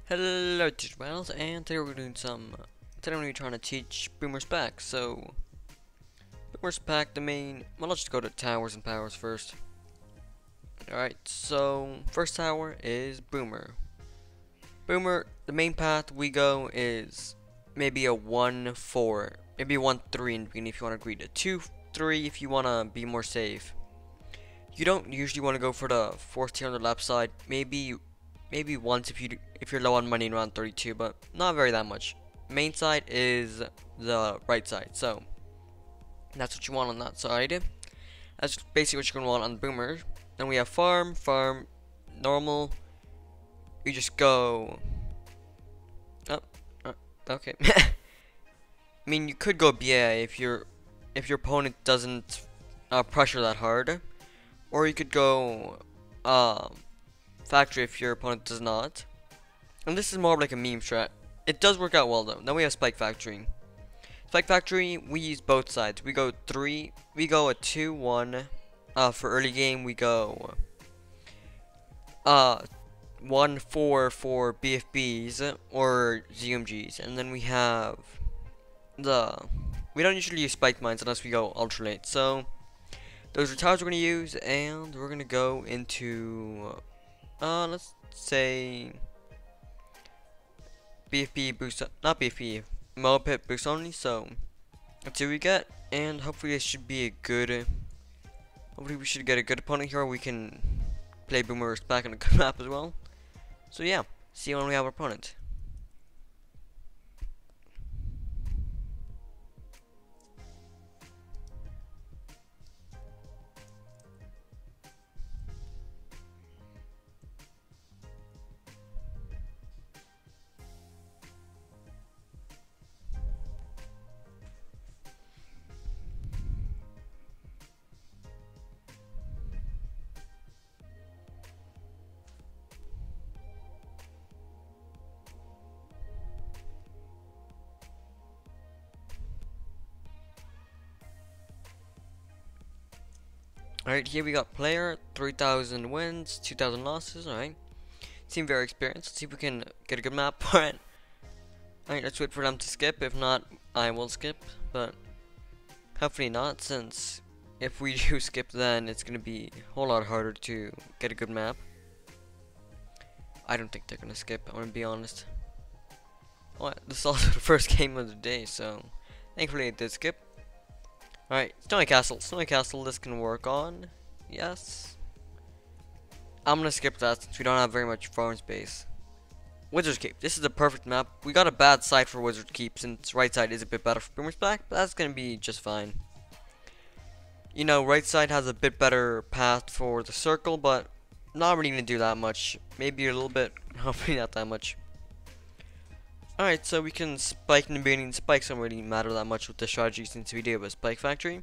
Hello, teacher Wells, and today we're doing today I'm going to be trying to teach Boomer Spac. So, Boomer Spac, well, let's just go to towers and powers first. Alright, so, first tower is Boomer. Boomer, the main path we go is maybe a 1-4, maybe 1-3 in the beginning if you want to greet it. 2-3 if you want to be more safe. You don't usually want to go for the fourth tier on the left side, maybe once if you're low on money in round 32, but not very that much. Main side is the right side, so that's what you want on that side. That's basically what you're gonna want on the Boomer. Then we have farm, normal. You just go. Okay. I mean, you could go BA if your opponent doesn't pressure that hard, or you could go factory if your opponent does not. And this is more like a meme strat. It does work out well though. Then we have Spike Factory. Spike Factory, we use both sides. We go a 2-1. For early game, we go 1-4 for BFBs or ZMGs. And then we have we don't usually use spike mines unless we go ultra late. So those are towers we're gonna use, and we're gonna go into let's say BFB boost, not BFB, Mob Pit boost only. So let's see what we get, and hopefully this should be a good. Hopefully we should get a good opponent here. We can play Boomer Spac on a good map as well. So yeah, see you when we have our opponent. Alright, here we got player, 3,000 wins, 2,000 losses. Alright, seem very experienced. Let's see if we can get a good map for it. Alright, let's wait for them to skip. If not, I will skip, but hopefully not, since if we do skip, then it's gonna be a whole lot harder to get a good map. I don't think they're gonna skip, I'm gonna be honest. Well, this is also the first game of the day, so thankfully it did skip. Alright, Snowy Castle, this can work on. Yes. I'm gonna skip that since we don't have very much farm space. Wizard's Keep, this is the perfect map. We got a bad side for Wizard's Keep since right side is a bit better for Boomer Spac, but that's gonna be just fine. You know, right side has a bit better path for the circle, but not really gonna do that much. Maybe a little bit, hopefully not that much. Alright, so we can spike in the beginning. Spikes don't really matter that much with the strategy since we do have a Spike Factory.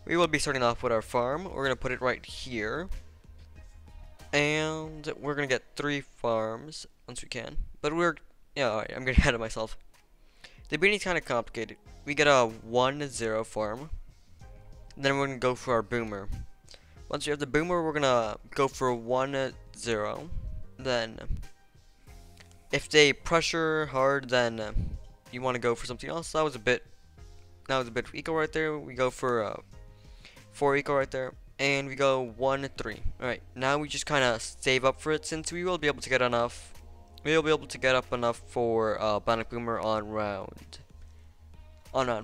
We will be starting off with our farm. We're going to put it right here. And we're going to get 3 farms once we can. But yeah, alright, I'm getting ahead of myself. The beginning's kind of complicated. We get a 1-0 farm. Then we're going to go for our Boomer. Once we have the Boomer, we're going to go for 1-0. Then if they pressure hard, then you want to go for something else. That was a bit of eco right there. We go for 4 eco right there, and we go 1-3. All right, now we just kind of save up for it since we will be able to get enough. We will be able to get up enough for Bionic Boomer on round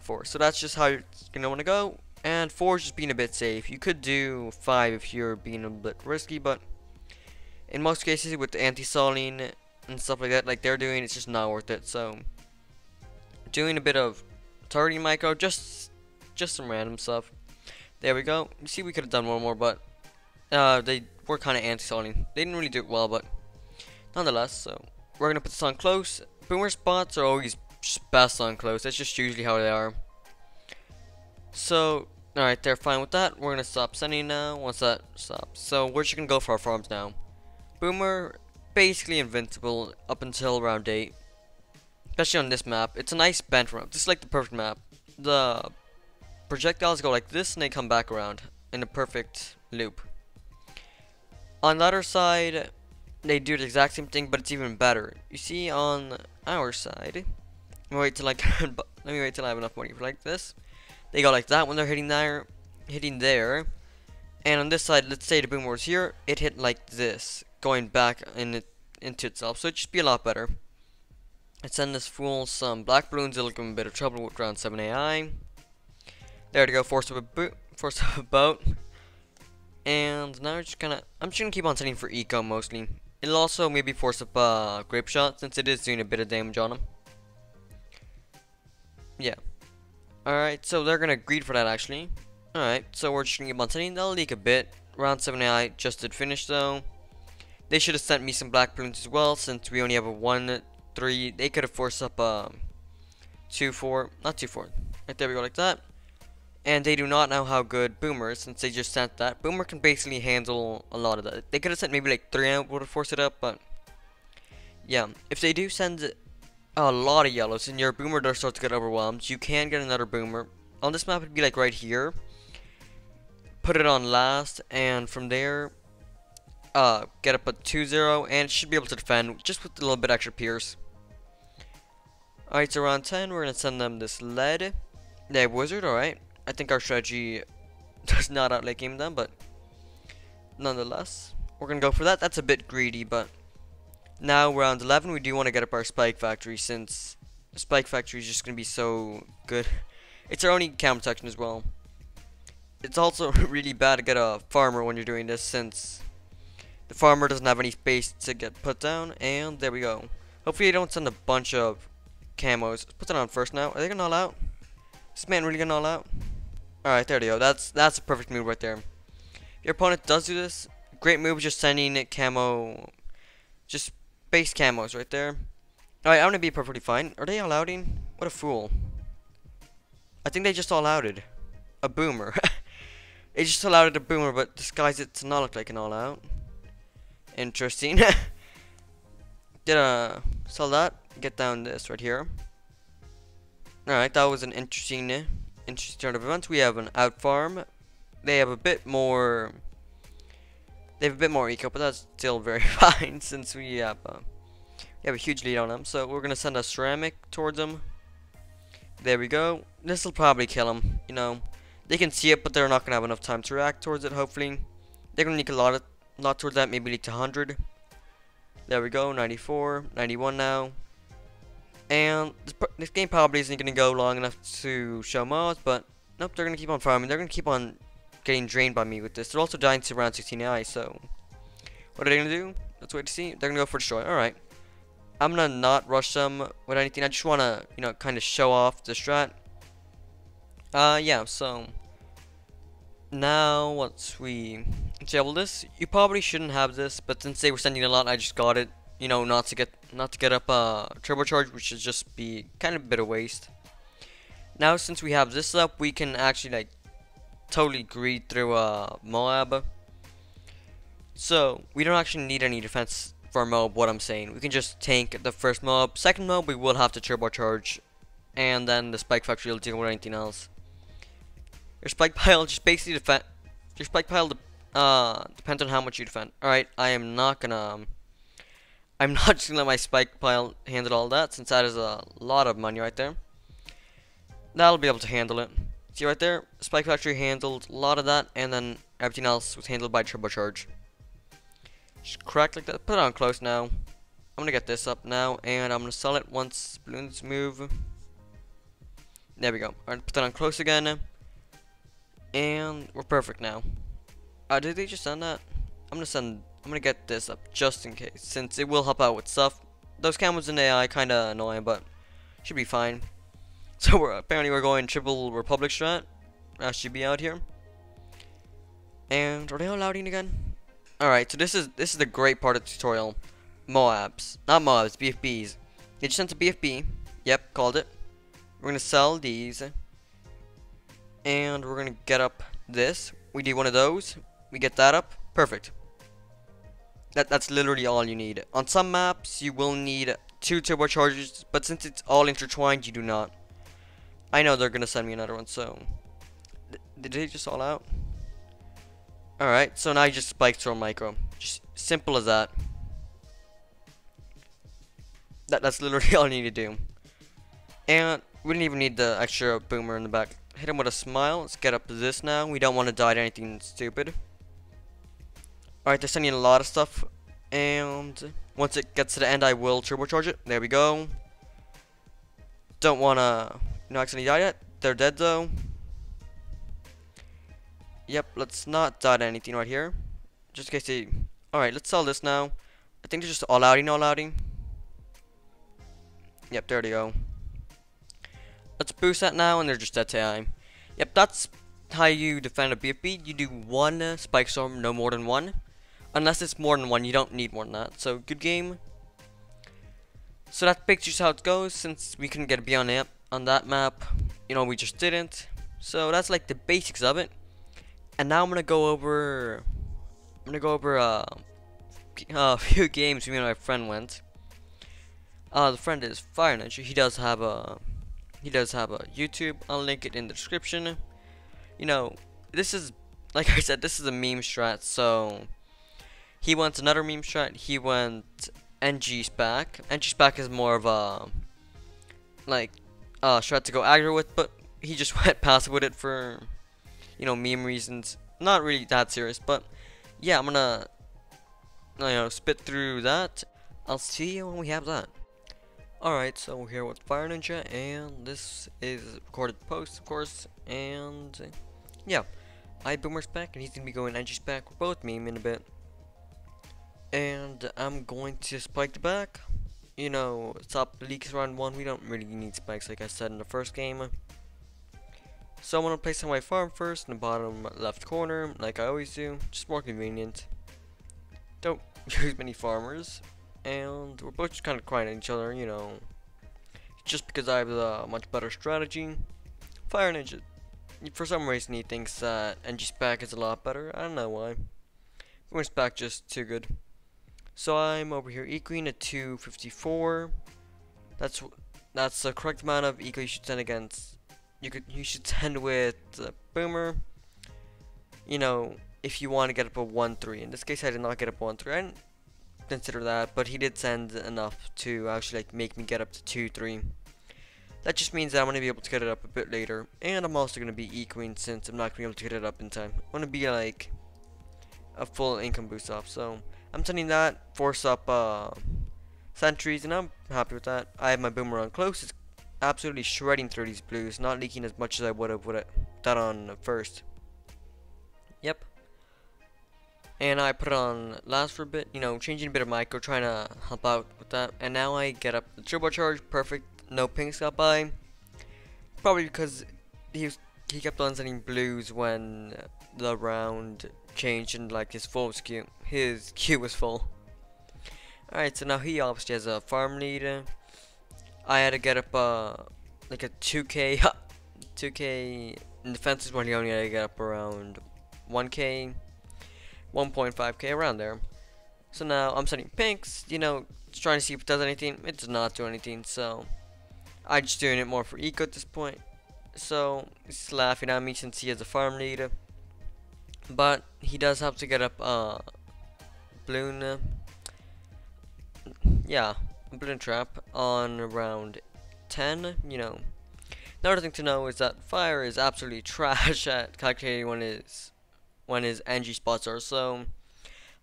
4. So that's just how you're gonna want to go. And 4 is just being a bit safe. You could do 5 if you're being a bit risky, but in most cases with anti-soling and stuff like that, like they're doing, it's just not worth it. So doing a bit of targeting micro, just some random stuff. There we go. You see, we could have done one more, but they were kind of anti-soling. They didn't really do it well, but nonetheless. So we're gonna put this on close. Boomer spots are always just best on close. That's just usually how they are. So alright, they're fine with that. We're gonna stop sending now once that stops. So we're just gonna go for our farms now. Boomer basically invincible up until round 8, especially on this map. It's a nice bent map, just like the perfect map. The projectiles go like this and they come back around in a perfect loop. On the other side, they do the exact same thing, but it's even better. You see on our side, let me wait till I let me wait till I have enough money for like this. They go like that when they're hitting there, and on this side, let's say the boomer was here, it hit like this, going back into itself. So it should be a lot better. Let's send this fool some black balloons. It'll give him a bit of trouble with round 7 AI. There to go, force up a boat. And now I'm just gonna keep on sending for eco mostly. It'll also maybe force up a grape shot since it is doing a bit of damage on him. Yeah. Alright, so they're gonna greed for that actually. Alright, so we're just gonna keep on sending. They'll leak a bit. Round 7 AI just did finish though. They should have sent me some black balloons as well since we only have a 1-3. They could have forced up 2-4, not 2-4. Right there we go like that. And they do not know how good Boomer is since they just sent that. Boomer can basically handle a lot of that. They could have sent maybe like 3 out, would have forced it up, but yeah. If they do send a lot of yellows and your Boomer does start to get overwhelmed, you can get another Boomer. On this map it'd be like right here. Put it on last, and from there get up at 2-0, and it should be able to defend just with a little bit extra pierce. Alright, so around 10 we're gonna send them this lead. They have wizard, alright. I think our strategy does not outlay game them, but nonetheless, we're gonna go for that. That's a bit greedy, but now round 11 we do want to get up our spike factory since the spike factory is just gonna be so good. It's our only cam protection as well. It's also really bad to get a farmer when you're doing this since the farmer doesn't have any space to get put down. And there we go. Hopefully they don't send a bunch of camos. Let's put that on first now. Are they gonna all out? Is this man really gonna all out? Alright, there we go. That's a perfect move right there. If your opponent does do this, great move just sending it camo, just base camos right there. Alright, I'm gonna be perfectly fine. Are they all outing? What a fool. I think they just all outed a boomer. They just all outed a boomer, but disguise it to not look like an all out. Interesting. Sell that. Get down this right here. Alright, that was an interesting turn of events. We have an out farm. They have a bit more eco, but that's still very fine since we have a huge lead on them. So we're gonna send a ceramic towards them. There we go. This will probably kill them. You know, they can see it, but they're not gonna have enough time to react towards it. Hopefully, they're gonna leak a lot towards that. Maybe leak to 100. There we go. 94, 91 now. And this game probably isn't gonna go long enough to show mods, but nope, they're gonna keep on farming. They're gonna keep on getting drained by me with this. They're also dying to around 16 AI. So what are they gonna do? Let's wait to see. They're gonna go for destroy. All right. I'm gonna not rush them with anything. I just wanna, you know, kind of show off the strat. Yeah. So now once we disable this, you probably shouldn't have this, but since they were sending a lot, I just got it. You know, not to get up turbocharge, which should just be kind of a bit of waste. Now since we have this up, we can actually like totally greed through Moab. So we don't actually need any defense for Moab. What I'm saying, we can just tank the first Moab. Second Moab, we will have to turbocharge, and then the spike factory will deal with anything else. Your spike pile just basically defend. Your spike pile depends on how much you defend. All right, I'm not just gonna let my spike pile handle all that since that is a lot of money right there. That'll be able to handle it. See right there, spike factory handled a lot of that, and then everything else was handled by turbocharge. Just crack like that. Put it on close now. I'm gonna get this up now, and I'm gonna sell it once balloons move. There we go. Alright, put that on close again, and we're perfect now. Did they just send that? I'm gonna get this up just in case, since it will help out with stuff. Those camos in AI kinda annoying, but should be fine. So apparently we're going triple Republic strat. Should be out here. And are they all loading again? Alright, so this is the great part of the tutorial. Moabs. Not Moabs, BFBs. They just sent a BFB. Yep, called it. We're gonna sell these. And we're gonna get up this. We do one of those. We get that up. Perfect. That's literally all you need. On some maps, you will need 2 turbochargers, but since it's all intertwined, you do not. I know they're gonna send me another one, so did they just all out? Alright, so now you just spike throw micro. Just simple as that. That's literally all you need to do. And we didn't even need the extra boomer in the back. Hit him with a smile. Let's get up to this now. We don't want to die to anything stupid. Alright, they're sending a lot of stuff. And once it gets to the end, I will turbocharge it. There we go. Don't want to, accidentally die yet. They're dead though. Yep, let's not die to anything right here. Just in case they... Alright, let's sell this now. I think they're just all outing. Yep, there they go. Let's boost that now, and they're just dead to AI. Yep, that's how you defend a BFB. You do one spike storm, no more than one. Unless it's more than one, you don't need more than that. So, good game. So that's basically just how it goes. Since we couldn't get a B on that map, we just didn't. So that's like the basics of it. And now I'm gonna go over a few games me and my friend went. The friend is Fire Ninja. He does have a YouTube. I'll link it in the description. This is, like I said, this is a meme strat. So he went another meme strat. He went NG Spac. NG Spac is more of a strat to go aggro with, but he just went passive with it for meme reasons. Not really that serious, but yeah, I'm gonna spit through that. I'll see you when we have that. Alright, so we're here with Fire Ninja, and this is recorded post, of course, and yeah, I Boomer's back, and he's gonna be going NG's back. We're both meme in a bit, and I'm going to spike the back. Stop leaks around 1. We don't really need spikes, like I said in the first game. So I'm gonna place on my farm first in the bottom left corner, like I always do, just more convenient. Don't use many farmers. And we're both just kind of crying at each other, just because I have a much better strategy. Fire Ninja, for some reason he thinks that NG Spac is a lot better. I don't know why. Boomer Spac just too good. So I'm over here equaling at 254. That's the correct amount of eco you should send against. You should send with Boomer. If you want to get up a 1-3. In this case, I did not get up a 1-3. I didn't consider that, but he did send enough to actually make me get up to 2-3. That just means that I'm gonna be able to get it up a bit later, and I'm also gonna be equaling since I'm not gonna be able to get it up in time. I'm gonna be like a full income boost off, so I'm sending that, force up sentries, and I'm happy with that. I have my Boomer on close. It's absolutely shredding through these blues, not leaking as much as I would have with that on first. Yep. And I put it on last for a bit, changing a bit of micro, trying to help out with that. And now I get up the turbocharge, perfect, no pings got by. Probably because he kept on sending blues when the round changed and his full queue. His queue was full. Alright, so now he obviously has a farm lead. I had to get up like a 2k, 2k in defenses when he only had to get up around 1k. 1.5k around there. So now I'm sending pinks, just trying to see if it does anything. It does not do anything, so I'm just doing it more for eco at this point. So he's laughing at me since he has a farm lead, but he does have to get up balloon, balloon trap on around 10. Another thing to know is that Fire is absolutely trash at calculating when his NG spots are, so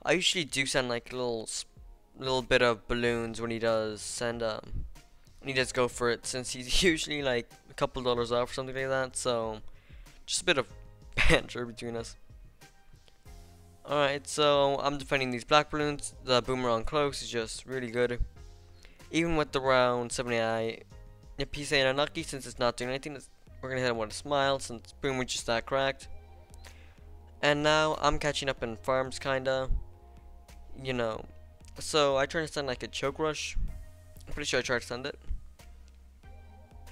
I usually do send like a little bit of balloons when he does send when he does go for it, since he's usually like a couple dollars off or something like that. So just a bit of banter between us. Alright, so I'm defending these black balloons. The Boomer on close is just really good, even with the round 70i. If he's saying unlucky since it's not doing anything, we're gonna hit him with a smile since Boomer just that cracked. And now I'm catching up in farms, kinda. So I try to send like a choke rush. I'm pretty sure I tried to send it.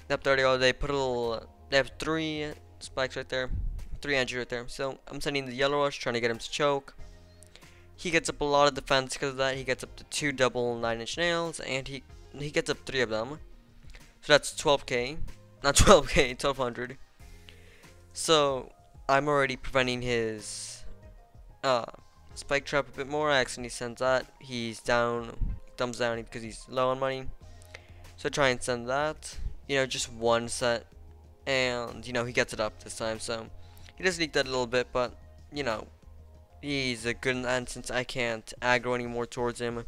Yep, there they go. They have 3 spikes right there, 3 NG right there. So I'm sending the yellow rush, trying to get him to choke. He gets up a lot of defense because of that. He gets up to 2 double 9-inch nails, and he gets up 3 of them. So that's 12k, not 12k, 1200. So I'm already preventing his spike trap a bit more. I accidentally sent that. He's down, thumbs down because he's low on money. So try and send that. You know, just one set, and you know he gets it up this time. So he does leak that a little bit, but you know he's a good end since I can't aggro anymore towards him. At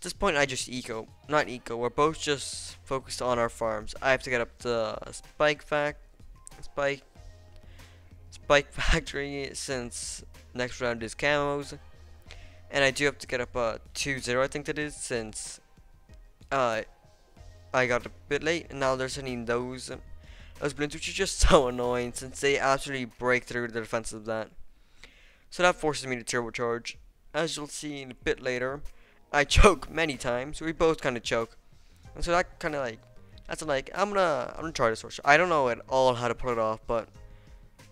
this point, I just not eco. We're both just focused on our farms. I have to get up the spike factory since next round is camos, and I do have to get up 2-0, I think that is, since I got a bit late, and now they're sending those balloons, which is just so annoying since they absolutely break through the defense of that. So that forces me to turbocharge. As you'll see a bit later, I choke many times. We both kind of choke, and so that kind of I'm gonna try this horse. I don't know at all how to pull it off, but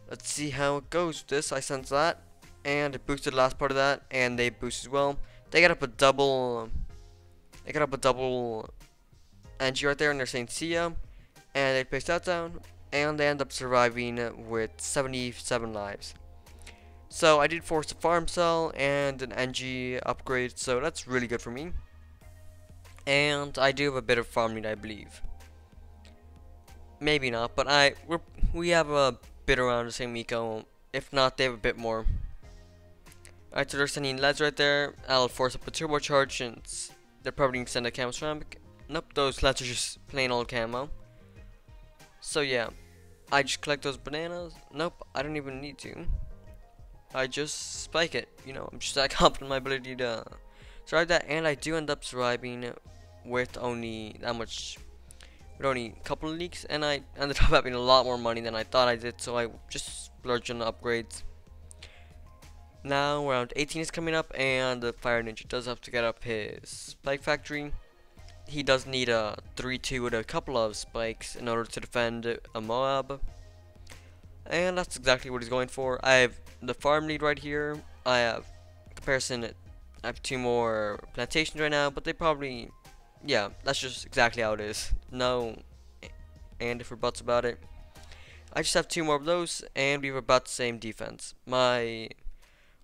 let's see how it goes with this. I sense that, and it boosted the last part of that, and they boost as well. They got up a double. They got up a double NG right there, and they're saying see ya, and they place that down, and they end up surviving with 77 lives. So I did force a farm cell and an NG upgrade, so that's really good for me. And I do have a bit of farm lead, I believe. Maybe not, but we have a bit around the same eco. If not, they have a bit more. Alright, so they're sending LEDs right there. I'll force up a turbocharge since they're probably going to send a camo ceramic. Nope, those LEDs are just plain old camo. So yeah, I just collect those bananas. Nope, I don't even need to. I just spike it. You know, I'm just that confident in my ability to survive that, and I do end up surviving with only that much. With only a couple of leaks, and I ended up having a lot more money than I thought I did, so I just splurged on upgrades. Now round 18 is coming up, and the Fire Ninja does have to get up his spike factory. He does need a 3-2 with a couple of spikes in order to defend a Moab, and that's exactly what he's going for. I have the farm lead right here. I have comparison. I have 2 more plantations right now, but they probably. Yeah, that's just exactly how it is. No and if or buts about it. I just have 2 more of those, and we have about the same defense.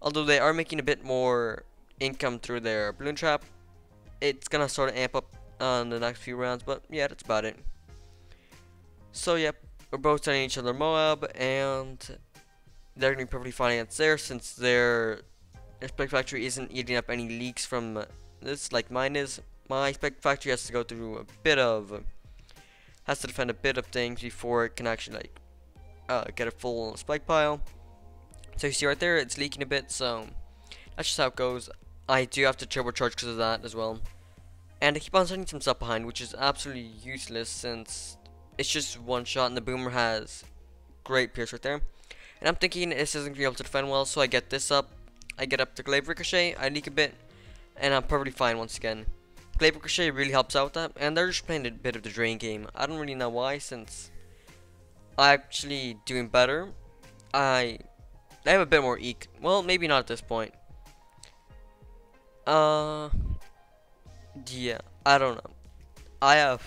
Although they are making a bit more income through their balloon trap, it's gonna sort of amp up on the next few rounds, but yeah, that's about it. So yep, we're both sending each other Moab, and they're gonna be perfectly fine against theirs since their spec factory isn't eating up any leaks from this like mine is. My spec factory has to go through a bit of, has to defend a bit of things before it can actually get a full spike pile. So you see right there, it's leaking a bit, so that's just how it goes. I do have to turbocharge because of that as well. And I keep on sending some stuff behind, which is absolutely useless since it's just one shot and the boomer has great pierce right there. And I'm thinking this isn't going to be able to defend well, so I get this up. I get up to glaive ricochet, I leak a bit, and I'm perfectly fine once again. Glaive ricochet really helps out with that, and they're just playing a bit of the drain game. I don't really know why, since I'm actually doing better. I have a bit more eek. Well, maybe not at this point. Yeah, I don't know. I have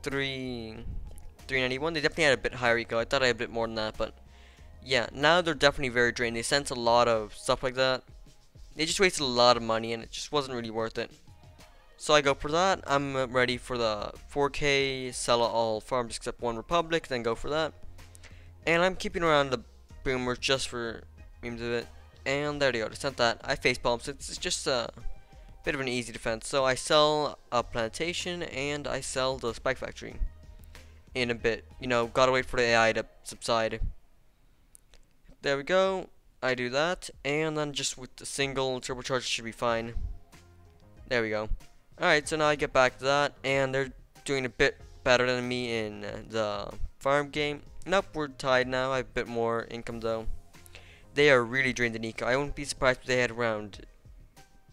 391. They definitely had a bit higher eco. I thought I had a bit more than that, but yeah, now they're definitely very drained. They sense a lot of stuff like that. They just wasted a lot of money, and it just wasn't really worth it. So I go for that. I'm ready for the 4K, sell all farms except one Republic, then go for that. And I'm keeping around the boomers just for memes of it. And there they go, they sent that. I facepalm, so it's just a bit of an easy defense. So I sell a plantation and I sell the spike factory in a bit. You know, gotta wait for the AI to subside. There we go. I do that, and then just with the single turbocharger should be fine. There we go. Alright, so now I get back to that, and they're doing a bit better than me in the farm game. Nope, we're tied now. I have a bit more income though. They are really drained in eco. I wouldn't be surprised if they had around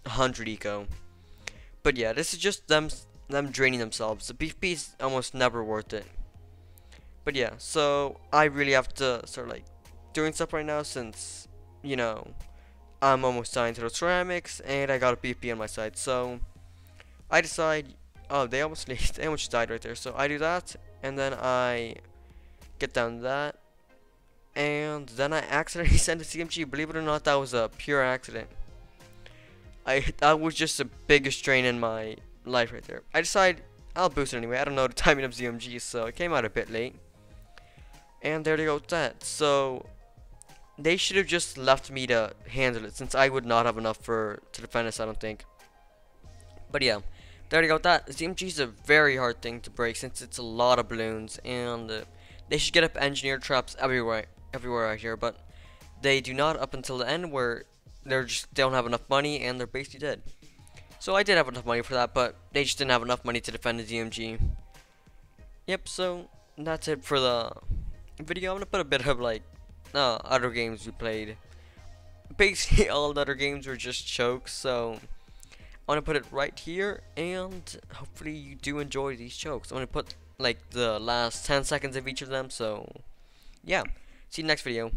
100 eco. But yeah, this is just them draining themselves. The PvP is almost never worth it. But yeah, so I really have to start like doing stuff right now since, you know, I'm almost dying to those ceramics, and I got a PvP on my side. So I decide, oh, they almost died right there. So I do that, and then I get down to that, and then I accidentally send a CMG. Believe it or not, that was a pure accident. That was just the biggest strain in my life right there. I decide I'll boost it anyway. I don't know the timing of ZMG, so it came out a bit late. And there they go with that. So they should have just left me to handle it, since I would not have enough to defend this, I don't think. But yeah, there you go with that. ZMG is a very hard thing to break, since it's a lot of balloons, and they should get up engineered traps everywhere out here, but they do not up until the end, where they don't have enough money and they're basically dead. So I did have enough money for that, but they just didn't have enough money to defend the ZMG. Yep, so that's it for the video. I'm gonna put a bit of like other games we played. Basically all the other games were just chokes, so I'm gonna put it right here, and hopefully you do enjoy these chokes. I'm gonna put like the last 10 seconds of each of them, so yeah, see you next video.